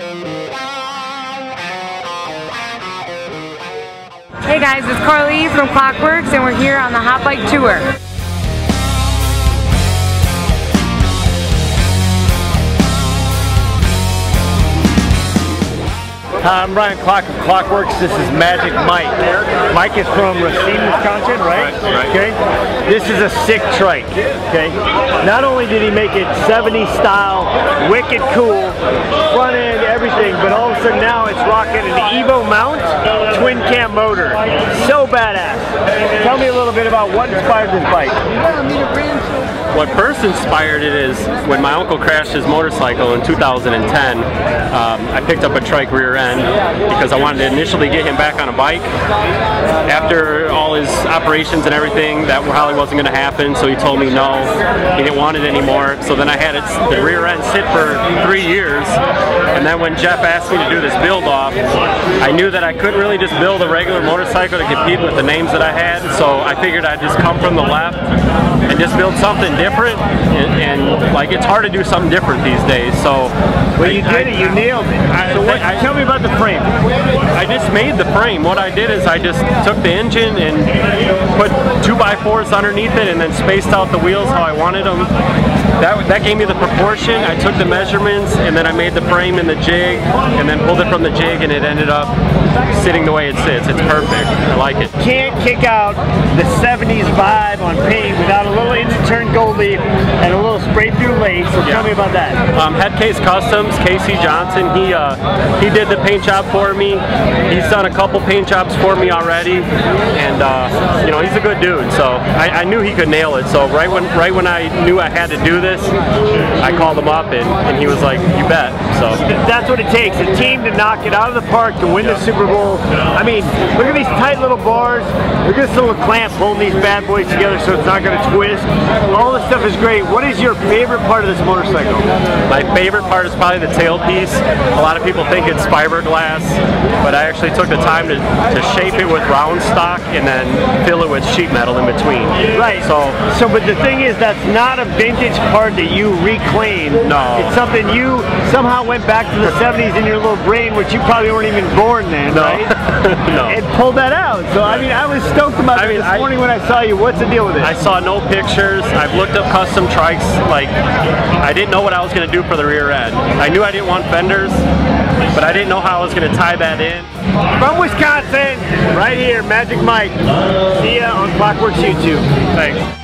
Hey guys, it's Carly from Klock Werks, and we're here on the Hot Bike Tour. Hi, I'm Brian Klock of Klock Werks. This is Majik Mike. Mike is from Racine, Wisconsin, right? Right. Okay. This is a sick trike. Okay. Not only did he make it 70s style, wicked cool, front end, everything, but all of a sudden now it's rocking an Evo mount, twin cam motor. So badass. Tell me a little bit about what inspired this bike. What first inspired it is when my uncle crashed his motorcycle in 2010. I picked up a trike rear end because I wanted to initially get him back on a bike. After all his operations and everything, that probably wasn't going to happen, so he told me no, he didn't want it anymore. So then I had the rear end sit for 3 years, and then when Jeff asked me to do this build off, I knew that I couldn't really just build a regular motorcycle to compete with the names that I had, so I figured I'd just come from the left and just build something different, and like, it's hard to do something different these days. So well, you did it, you nailed it. So tell me about the frame. I just made the frame. What I did is I just took the engine and put 2x4s underneath it and then spaced out the wheels how I wanted them. That gave me the proportion. I took the measurements and then I made the frame in the jig and then pulled it from the jig, and it ended up sitting the way it sits. It's perfect. I like it. Can't kick out the 70s vibe on paint without a little engine turn gold leaf and a little spray through lace. So tell me about that. Headcase Customs, Casey Johnson, he did the paint job for me. He's done a couple paint jobs for me already, and you know, he's a good dude. So I knew he could nail it. So right when I knew I had to do this, I called him up and he was like, "You bet." So that's what it takes, a team to knock it out of the park to win the Super Bowl. I mean, look at these tight little bars. Look at this little clamp holding these bad boys together so it's not going to twist. All this stuff is great. What is your favorite part of this motorcycle? My favorite part is probably the tailpiece. A lot of people think it's fiberglass, but I actually took the time to shape it with round stock and then fill it with sheet metal in between. Right. But the thing is, that's not a vintage part that you reclaim. No. It's something you somehow went back to the 70s in your little brain, which you probably weren't even born then, no. right? No. And pulled that out. So I mean, I was stoked about it this morning when I saw you. What's the deal with it? I saw no pictures. I've looked up custom trikes. Like, I didn't know what I was going to do for the rear end. I knew I didn't want fenders, but I didn't know how I was going to tie that in. From Wisconsin, right here, Majik Mike. See ya on Klock Werks YouTube. Thanks.